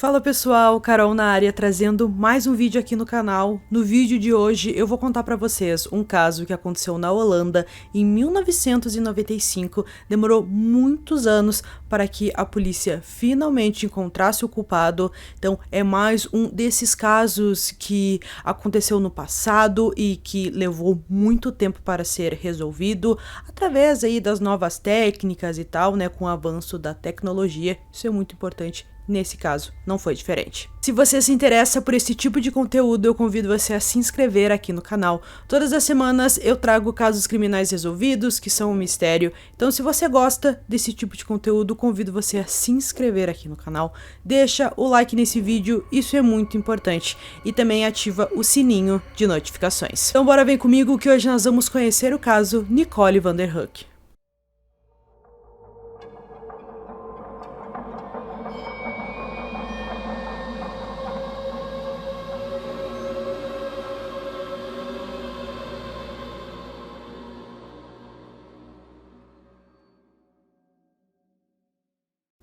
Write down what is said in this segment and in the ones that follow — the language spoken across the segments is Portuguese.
Fala pessoal, Carol na área trazendo mais um vídeo aqui no canal. No vídeo de hoje eu vou contar pra vocês um caso que aconteceu na Holanda em 1995. Demorou muitos anos para que a polícia finalmente encontrasse o culpado. Então é mais um desses casos que aconteceu no passado e que levou muito tempo para ser resolvido através aí das novas técnicas e tal, né, com o avanço da tecnologia. Isso é muito importante. Nesse caso, não foi diferente. Se você se interessa por esse tipo de conteúdo, eu convido você a se inscrever aqui no canal. Todas as semanas eu trago casos criminais resolvidos, que são um mistério. Então, se você gosta desse tipo de conteúdo, convido você a se inscrever aqui no canal. Deixa o like nesse vídeo, isso é muito importante. E também ativa o sininho de notificações. Então, bora vem comigo que hoje nós vamos conhecer o caso Nicole van der Huk.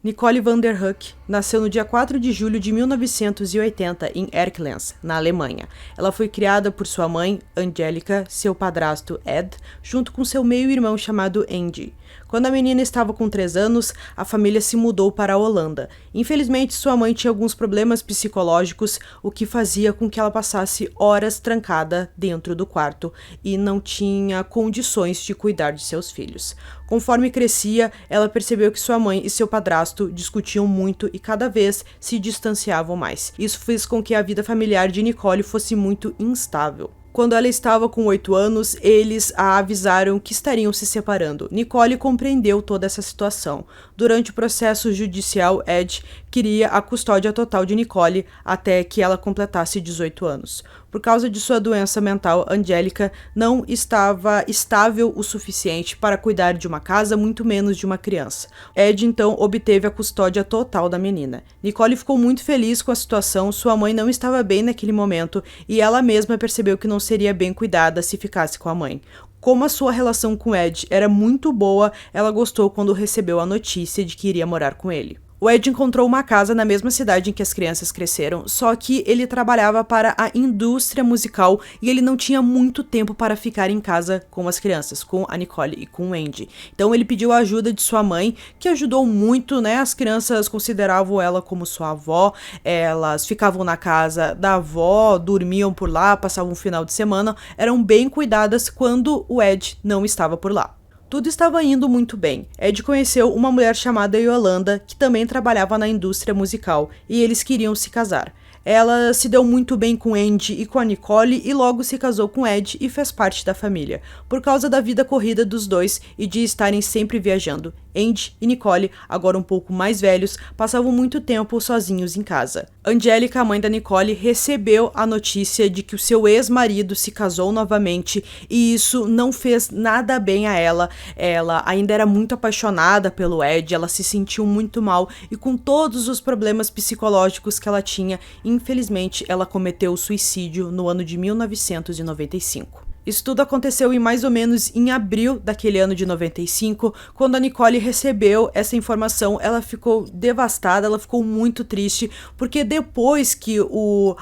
Nicole van der Huk nasceu no dia 4 de julho de 1980 em Erkelenz, na Alemanha. Ela foi criada por sua mãe, Angelica, seu padrasto Ed, junto com seu meio-irmão chamado Andy. Quando a menina estava com 3 anos, a família se mudou para a Holanda. Infelizmente, sua mãe tinha alguns problemas psicológicos, o que fazia com que ela passasse horas trancada dentro do quarto e não tinha condições de cuidar de seus filhos. Conforme crescia, ela percebeu que sua mãe e seu padrasto discutiam muito e cada vez se distanciavam mais. Isso fez com que a vida familiar de Nicole fosse muito instável. Quando ela estava com 8 anos, eles a avisaram que estariam se separando. Nicole compreendeu toda essa situação. Durante o processo judicial, Ed queria a custódia total de Nicole até que ela completasse 18 anos. Por causa de sua doença mental, Angelica não estava estável o suficiente para cuidar de uma casa, muito menos de uma criança. Ed então obteve a custódia total da menina. Nicole ficou muito feliz com a situação, sua mãe não estava bem naquele momento e ela mesma percebeu que não seria bem cuidada se ficasse com a mãe. Como a sua relação com Ed era muito boa, ela gostou quando recebeu a notícia de que iria morar com ele. O Ed encontrou uma casa na mesma cidade em que as crianças cresceram, só que ele trabalhava para a indústria musical e ele não tinha muito tempo para ficar em casa com as crianças, com a Nicole e com o Andy. Então ele pediu a ajuda de sua mãe, que ajudou muito, né? As crianças consideravam ela como sua avó, elas ficavam na casa da avó, dormiam por lá, passavam um final de semana, eram bem cuidadas quando o Ed não estava por lá. Tudo estava indo muito bem. Ed conheceu uma mulher chamada Yolanda, que também trabalhava na indústria musical, e eles queriam se casar. Ela se deu muito bem com Andy e com a Nicole e logo se casou com Ed e fez parte da família. Por causa da vida corrida dos dois e de estarem sempre viajando, Andy e Nicole, agora um pouco mais velhos, passavam muito tempo sozinhos em casa. Angelica, a mãe da Nicole, recebeu a notícia de que o seu ex-marido se casou novamente e isso não fez nada bem a ela. Ela ainda era muito apaixonada pelo Ed, ela se sentiu muito mal e com todos os problemas psicológicos que ela tinha, infelizmente ela cometeu suicídio no ano de 1995. Isso tudo aconteceu mais ou menos em abril daquele ano de 95, quando a Nicole recebeu essa informação, ela ficou devastada, ela ficou muito triste, porque depois que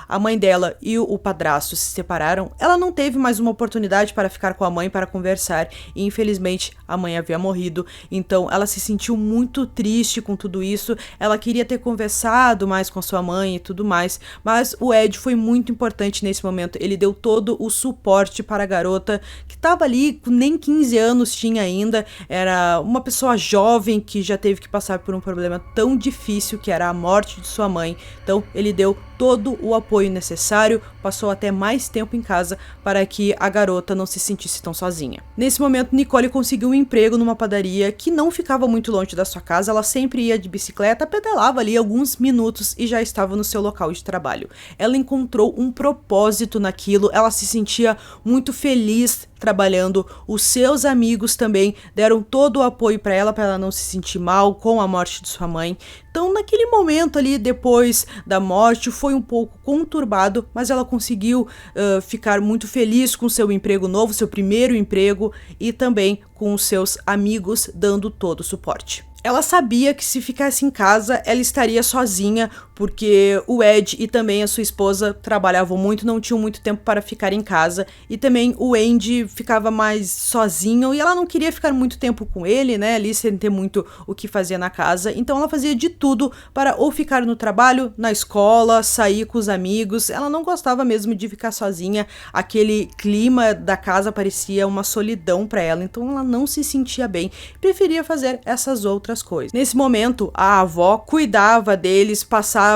a mãe dela e o padrasto se separaram, ela não teve mais uma oportunidade para ficar com a mãe para conversar, e infelizmente a mãe havia morrido, então ela se sentiu muito triste com tudo isso, ela queria ter conversado mais com sua mãe e tudo mais, mas o Ed foi muito importante nesse momento, ele deu todo o suporte para a garota que estava ali, nem 15 anos tinha ainda, era uma pessoa jovem que já teve que passar por um problema tão difícil que era a morte de sua mãe, então ele deu todo o apoio necessário, passou até mais tempo em casa para que a garota não se sentisse tão sozinha. Nesse momento, Nicole conseguiu um emprego numa padaria que não ficava muito longe da sua casa, ela sempre ia de bicicleta, pedalava ali alguns minutos e já estava no seu local de trabalho. Ela encontrou um propósito naquilo, ela se sentia muito feliz trabalhando, os seus amigos também deram todo o apoio para ela não se sentir mal com a morte de sua mãe. Então, naquele momento ali, depois da morte, foi um pouco conturbado, mas ela conseguiu ficar muito feliz com seu emprego novo, seu primeiro emprego, e também com os seus amigos dando todo o suporte. Ela sabia que se ficasse em casa, ela estaria sozinha, porque o Ed e também a sua esposa trabalhavam muito, não tinham muito tempo para ficar em casa, e também o Andy ficava mais sozinho e ela não queria ficar muito tempo com ele, né, ali sem ter muito o que fazer na casa, então ela fazia de tudo para ou ficar no trabalho, na escola, sair com os amigos. Ela não gostava mesmo de ficar sozinha, aquele clima da casa parecia uma solidão para ela, então ela não se sentia bem, preferia fazer essas outras coisas. Nesse momento, a avó cuidava deles, passava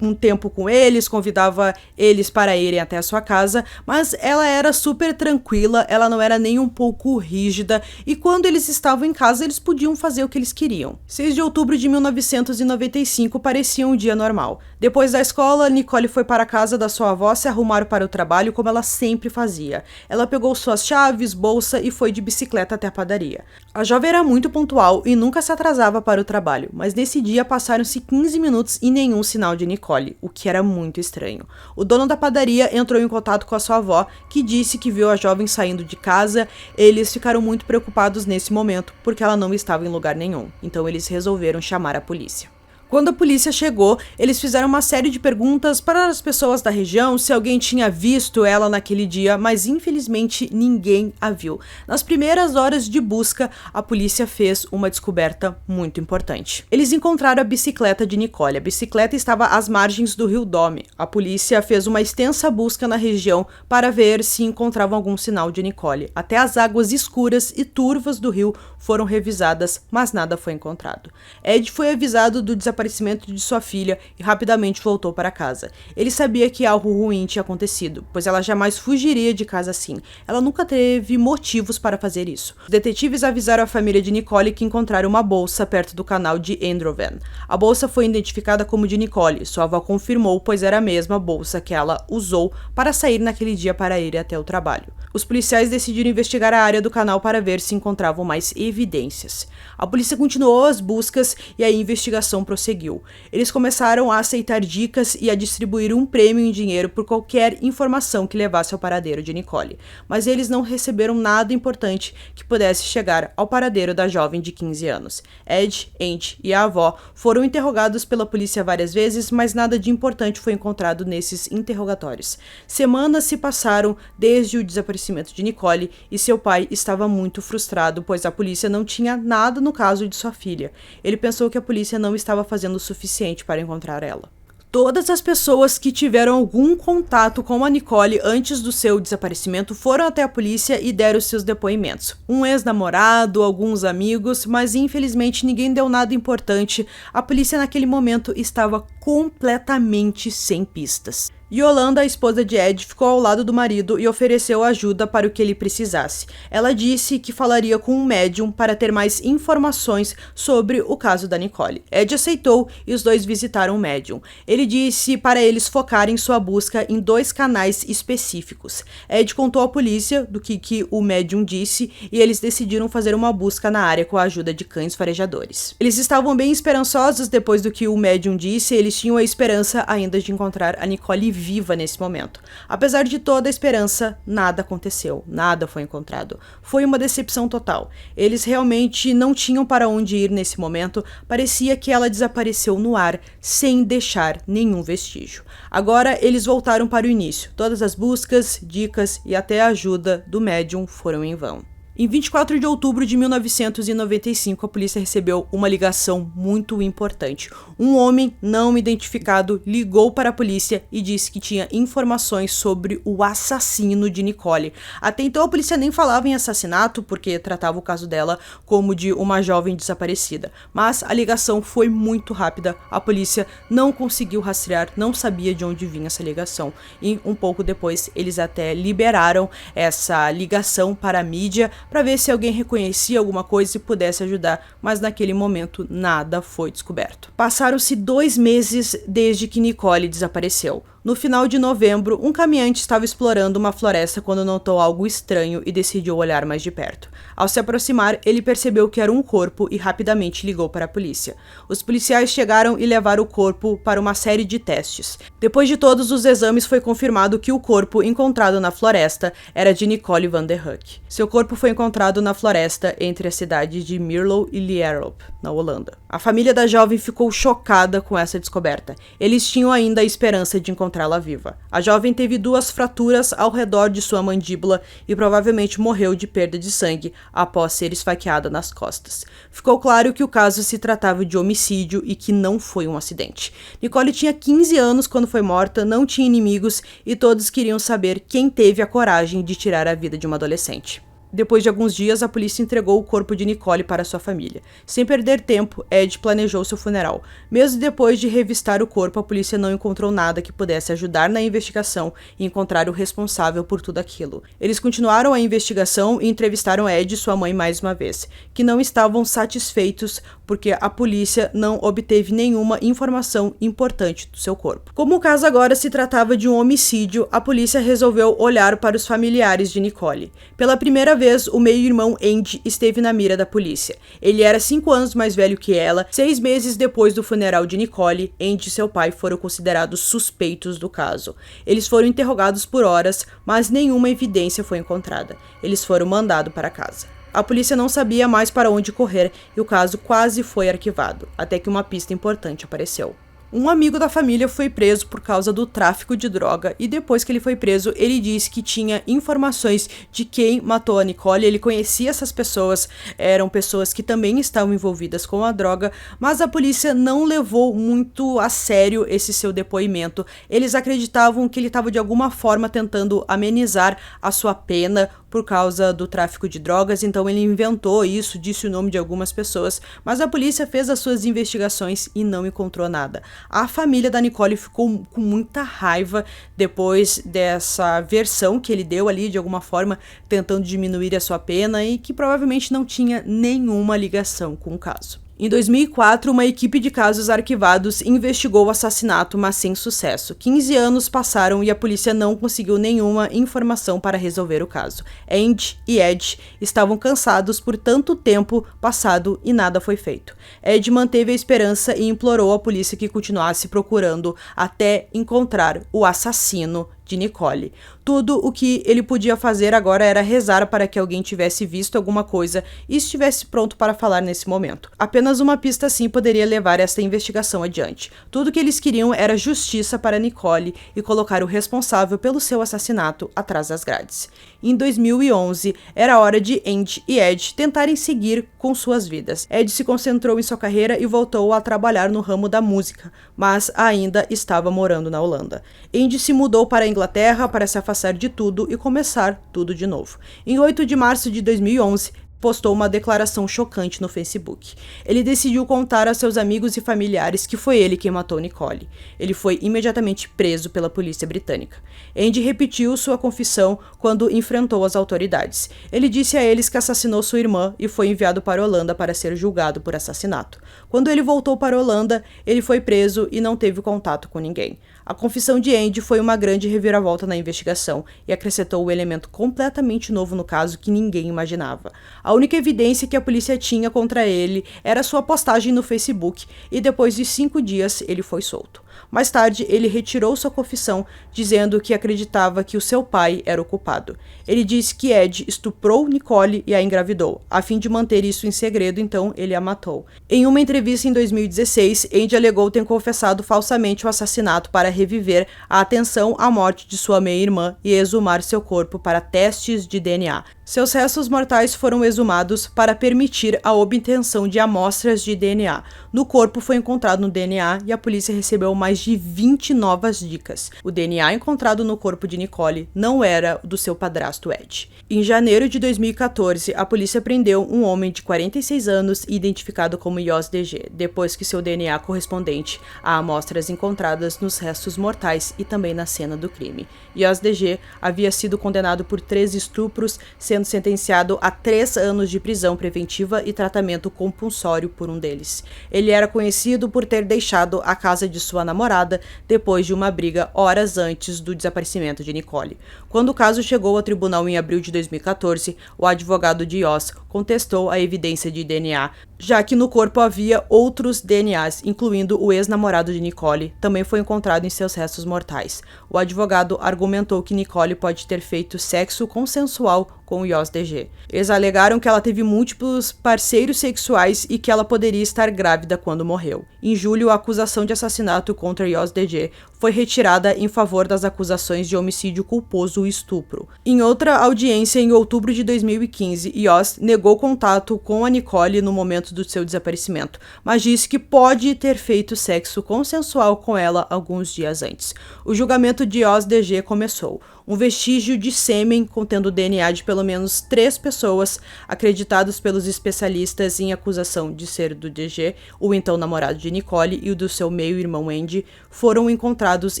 um tempo com eles, convidava eles para irem até a sua casa, mas ela era super tranquila, ela não era nem um pouco rígida, e quando eles estavam em casa, eles podiam fazer o que eles queriam. 6 de outubro de 1995 parecia um dia normal. Depois da escola, Nicole foi para a casa da sua avó se arrumar para o trabalho como ela sempre fazia. Ela pegou suas chaves, bolsa e foi de bicicleta até a padaria. A jovem era muito pontual e nunca se atrasava para o trabalho, mas nesse dia passaram-se 15 minutos e nenhum sinal de Nicole, o que era muito estranho. O dono da padaria entrou em contato com a sua avó, que disse que viu a jovem saindo de casa. Eles ficaram muito preocupados nesse momento, porque ela não estava em lugar nenhum, então eles resolveram chamar a polícia. Quando a polícia chegou, eles fizeram uma série de perguntas para as pessoas da região se alguém tinha visto ela naquele dia, mas infelizmente ninguém a viu. Nas primeiras horas de busca, a polícia fez uma descoberta muito importante. Eles encontraram a bicicleta de Nicole. A bicicleta estava às margens do rio Dome. A polícia fez uma extensa busca na região para ver se encontravam algum sinal de Nicole. Até as águas escuras e turvas do rio foram revisadas, mas nada foi encontrado. Ed foi avisado do desaparecimento de sua filha e rapidamente voltou para casa. Ele sabia que algo ruim tinha acontecido, pois ela jamais fugiria de casa assim. Ela nunca teve motivos para fazer isso. Os detetives avisaram a família de Nicole que encontraram uma bolsa perto do canal de Androvan. A bolsa foi identificada como de Nicole. Sua avó confirmou, pois era a mesma bolsa que ela usou para sair naquele dia para ir até o trabalho. Os policiais decidiram investigar a área do canal para ver se encontravam mais evidências. A polícia continuou as buscas e a investigação prosseguiu. Eles começaram a aceitar dicas e a distribuir um prêmio em dinheiro por qualquer informação que levasse ao paradeiro de Nicole, mas eles não receberam nada importante que pudesse chegar ao paradeiro da jovem de 15 anos. Ed, Andy e a avó foram interrogados pela polícia várias vezes, mas nada de importante foi encontrado nesses interrogatórios. Semanas se passaram desde o desaparecimento de Nicole e seu pai estava muito frustrado, pois a polícia não tinha nada no caso de sua filha. Ele pensou que a polícia não estava fazendo o suficiente para encontrar ela. Todas as pessoas que tiveram algum contato com a Nicole antes do seu desaparecimento foram até a polícia e deram seus depoimentos. Um ex-namorado, alguns amigos, mas infelizmente ninguém deu nada importante. A polícia naquele momento estava completamente sem pistas. Yolanda, a esposa de Ed, ficou ao lado do marido e ofereceu ajuda para o que ele precisasse. Ela disse que falaria com um médium para ter mais informações sobre o caso da Nicole. Ed aceitou e os dois visitaram o médium. Ele disse para eles focarem sua busca em 2 canais específicos. Ed contou à polícia do que o médium disse e eles decidiram fazer uma busca na área com a ajuda de cães farejadores. Eles estavam bem esperançosos depois do que o médium disse, eles tinham a esperança ainda de encontrar a Nicole viva nesse momento. Apesar de toda a esperança, nada aconteceu, nada foi encontrado. Foi uma decepção total. Eles realmente não tinham para onde ir nesse momento, parecia que ela desapareceu no ar, sem deixar nenhum vestígio. Agora eles voltaram para o início. Todas as buscas, dicas e até a ajuda do médium foram em vão. Em 24 de outubro de 1995, a polícia recebeu uma ligação muito importante. Um homem não identificado ligou para a polícia e disse que tinha informações sobre o assassino de Nicole. Até então a polícia nem falava em assassinato, porque tratava o caso dela como de uma jovem desaparecida. Mas a ligação foi muito rápida, a polícia não conseguiu rastrear, não sabia de onde vinha essa ligação. E um pouco depois eles até liberaram essa ligação para a mídia, para ver se alguém reconhecia alguma coisa e pudesse ajudar, mas naquele momento nada foi descoberto. Passaram-se 2 meses desde que Nicole desapareceu. No final de novembro, um caminhante estava explorando uma floresta quando notou algo estranho e decidiu olhar mais de perto. Ao se aproximar, ele percebeu que era um corpo e rapidamente ligou para a polícia. Os policiais chegaram e levaram o corpo para uma série de testes. Depois de todos os exames, foi confirmado que o corpo encontrado na floresta era de Nicole van der Huk. Seu corpo foi encontrado na floresta entre as cidades de Mierlo e Lierop, na Holanda. A família da jovem ficou chocada com essa descoberta. Eles tinham ainda a esperança de encontrá-la viva. A jovem teve 2 fraturas ao redor de sua mandíbula e provavelmente morreu de perda de sangue após ser esfaqueada nas costas. Ficou claro que o caso se tratava de homicídio e que não foi um acidente. Nicole tinha 15 anos quando foi morta, não tinha inimigos e todos queriam saber quem teve a coragem de tirar a vida de uma adolescente. Depois de alguns dias, a polícia entregou o corpo de Nicole para sua família. Sem perder tempo, Ed planejou seu funeral. Mesmo depois de revistar o corpo, a polícia não encontrou nada que pudesse ajudar na investigação e encontrar o responsável por tudo aquilo. Eles continuaram a investigação e entrevistaram Ed e sua mãe mais uma vez, que não estavam satisfeitos porque a polícia não obteve nenhuma informação importante do seu corpo. Como o caso agora se tratava de um homicídio, a polícia resolveu olhar para os familiares de Nicole. Pela primeira vez, o meio-irmão Andy esteve na mira da polícia. Ele era 5 anos mais velho que ela. 6 meses depois do funeral de Nicole, Andy e seu pai foram considerados suspeitos do caso. Eles foram interrogados por horas, mas nenhuma evidência foi encontrada. Eles foram mandados para casa. A polícia não sabia mais para onde correr e o caso quase foi arquivado, até que uma pista importante apareceu. Um amigo da família foi preso por causa do tráfico de droga e depois que ele foi preso, ele disse que tinha informações de quem matou a Nicole. Ele conhecia essas pessoas, eram pessoas que também estavam envolvidas com a droga, mas a polícia não levou muito a sério esse seu depoimento. Eles acreditavam que ele estava de alguma forma tentando amenizar a sua pena por causa do tráfico de drogas, então ele inventou isso, disse o nome de algumas pessoas, mas a polícia fez as suas investigações e não encontrou nada. A família da Nicole ficou com muita raiva depois dessa versão que ele deu ali, de alguma forma, tentando diminuir a sua pena e que provavelmente não tinha nenhuma ligação com o caso. Em 2004, uma equipe de casos arquivados investigou o assassinato, mas sem sucesso. 15 anos passaram e a polícia não conseguiu nenhuma informação para resolver o caso. Andy e Ed estavam cansados por tanto tempo passado e nada foi feito. Ed manteve a esperança e implorou à polícia que continuasse procurando até encontrar o assassino de Nicole. Tudo o que ele podia fazer agora era rezar para que alguém tivesse visto alguma coisa e estivesse pronto para falar nesse momento. Apenas uma pista assim poderia levar esta investigação adiante. Tudo que eles queriam era justiça para Nicole e colocar o responsável pelo seu assassinato atrás das grades. Em 2011, era hora de Andy e Ed tentarem seguir com suas vidas. Ed se concentrou em sua carreira e voltou a trabalhar no ramo da música, mas ainda estava morando na Holanda. Andy se mudou para a Inglaterra para se afastar de tudo e começar tudo de novo. Em 8 de março de 2011, postou uma declaração chocante no Facebook. Ele decidiu contar a seus amigos e familiares que foi ele quem matou Nicole. Ele foi imediatamente preso pela polícia britânica. Andy repetiu sua confissão quando enfrentou as autoridades. Ele disse a eles que assassinou sua irmã e foi enviado para a Holanda para ser julgado por assassinato. Quando ele voltou para a Holanda, ele foi preso e não teve contato com ninguém. A confissão de Andy foi uma grande reviravolta na investigação e acrescentou um elemento completamente novo no caso que ninguém imaginava. A única evidência que a polícia tinha contra ele era sua postagem no Facebook e depois de 5 dias ele foi solto. Mais tarde, ele retirou sua confissão, dizendo que acreditava que o seu pai era o culpado. Ele disse que Ed estuprou Nicole e a engravidou. A fim de manter isso em segredo, então, ele a matou. Em uma entrevista em 2016, Andy alegou ter confessado falsamente o assassinato para reviver a atenção à morte de sua meia-irmã e exumar seu corpo para testes de DNA. Seus restos mortais foram exumados para permitir a obtenção de amostras de DNA. No corpo foi encontrado um DNA e a polícia recebeu mais de 20 novas dicas. O DNA encontrado no corpo de Nicole não era do seu padrasto Ed. Em janeiro de 2014, a polícia prendeu um homem de 46 anos identificado como Jos DG, depois que seu DNA correspondente a amostras encontradas nos restos mortais e também na cena do crime. Jos DG havia sido condenado por 3 estupros, sendo sentenciado a 3 anos de prisão preventiva e tratamento compulsório por um deles. Ele era conhecido por ter deixado a casa de sua namorada depois de uma briga horas antes do desaparecimento de Nicole. Quando o caso chegou ao tribunal em abril de 2014, o advogado de Yost contestou a evidência de DNA, já que no corpo havia outros DNAs, incluindo o ex-namorado de Nicole, também foi encontrado em seus restos mortais. O advogado argumentou que Nicole pode ter feito sexo consensual com o Yost DG. Eles alegaram que ela teve múltiplos parceiros sexuais e que ela poderia estar grávida quando morreu. Em julho, a acusação de assassinato contra Yost DG foi retirada em favor das acusações de homicídio culposo e estupro. Em outra audiência, em outubro de 2015, Yost negou contato com a Nicole no momento do seu desaparecimento, mas disse que pode ter feito sexo consensual com ela alguns dias antes. O julgamento de Yost DG começou. Um vestígio de sêmen contendo DNA de pelo menos 3 pessoas, acreditados pelos especialistas em acusação de ser do DG, o então namorado de Nicole e o do seu meio-irmão Andy, foram encontrados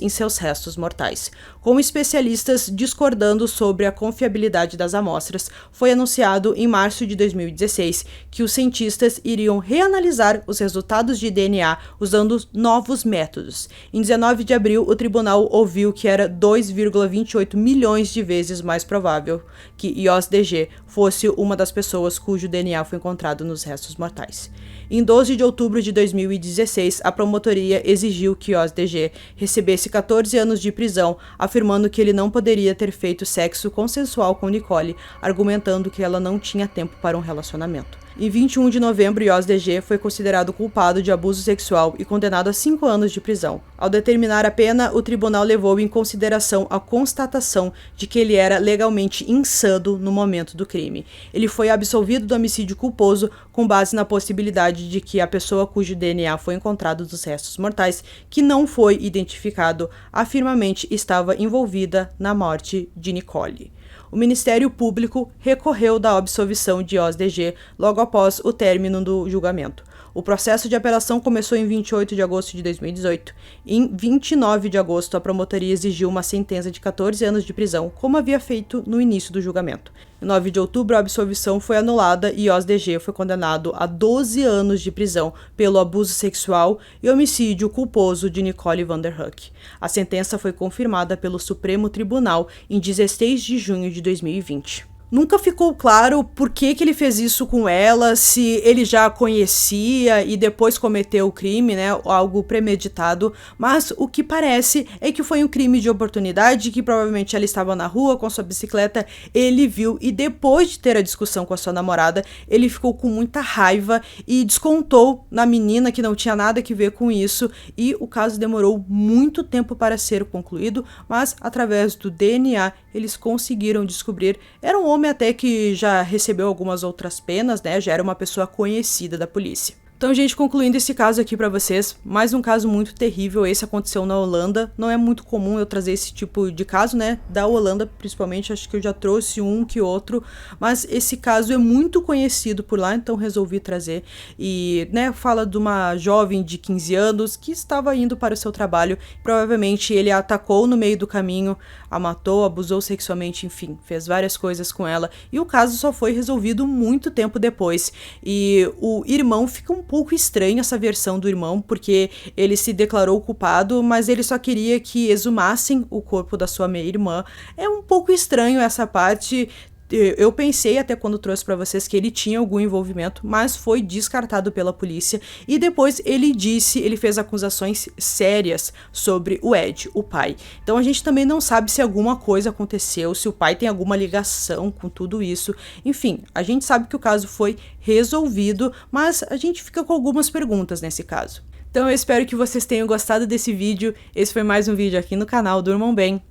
em seus restos mortais. Com especialistas discordando sobre a confiabilidade das amostras, foi anunciado em março de 2016 que os cientistas iriam reanalisar os resultados de DNA usando novos métodos. Em 19 de abril, o tribunal ouviu que era 2,28 milhões de vezes mais provável que Yost DG fosse uma das pessoas cujo DNA foi encontrado nos restos mortais. Em 12 de outubro de 2016, a promotoria exigiu que Yost DG recebesse 14 anos de prisão, afirmando que ele não poderia ter feito sexo consensual com Nicole, argumentando que ela não tinha tempo para um relacionamento. Em 21 de novembro, Yost DG foi considerado culpado de abuso sexual e condenado a 5 anos de prisão. Ao determinar a pena, o tribunal levou em consideração a constatação de que ele era legalmente insano no momento do crime. Ele foi absolvido do homicídio culposo com base na possibilidade de que a pessoa cujo DNA foi encontrado dos restos mortais, que não foi identificado, afirmamente estava envolvida na morte de Nicole. O Ministério Público recorreu da absolvição de Yost DG logo após o término do julgamento. O processo de apelação começou em 28 de agosto de 2018. Em 29 de agosto, a promotoria exigiu uma sentença de 14 anos de prisão, como havia feito no início do julgamento. Em 9 de outubro, a absolvição foi anulada e Yost DG foi condenado a 12 anos de prisão pelo abuso sexual e homicídio culposo de Nicole Vanderhoek. A sentença foi confirmada pelo Supremo Tribunal em 16 de junho de 2020. Nunca ficou claro por que ele fez isso com ela, se ele já a conhecia e depois cometeu o crime, né, algo premeditado, mas o que parece é que foi um crime de oportunidade, que provavelmente ela estava na rua com sua bicicleta, ele viu e depois de ter a discussão com a sua namorada, ele ficou com muita raiva e descontou na menina que não tinha nada a ver com isso e o caso demorou muito tempo para ser concluído, mas através do DNA eles conseguiram descobrir, era um homem até que já recebeu algumas outras penas, né? Já era uma pessoa conhecida da polícia. Então, gente, concluindo esse caso aqui pra vocês, mais um caso muito terrível, esse aconteceu na Holanda, não é muito comum eu trazer esse tipo de caso, né, da Holanda principalmente, acho que eu já trouxe um que outro, mas esse caso é muito conhecido por lá, então resolvi trazer, e, né, fala de uma jovem de 15 anos que estava indo para o seu trabalho, provavelmente ele a atacou no meio do caminho, a matou, abusou sexualmente, enfim, fez várias coisas com ela, e o caso só foi resolvido muito tempo depois, e o irmão fica um pouco estranho essa versão do irmão, porque ele se declarou culpado, mas ele só queria que exumassem o corpo da sua meia-irmã. É um pouco estranho essa parte. Eu pensei até quando trouxe pra vocês que ele tinha algum envolvimento, mas foi descartado pela polícia e depois ele fez acusações sérias sobre o Ed, o pai. Então a gente também não sabe se alguma coisa aconteceu, se o pai tem alguma ligação com tudo isso. Enfim, a gente sabe que o caso foi resolvido, mas a gente fica com algumas perguntas nesse caso. Então eu espero que vocês tenham gostado desse vídeo. Esse foi mais um vídeo aqui no canal Durmam Bem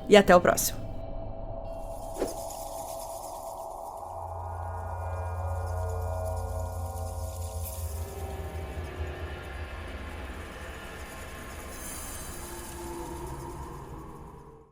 e até o próximo.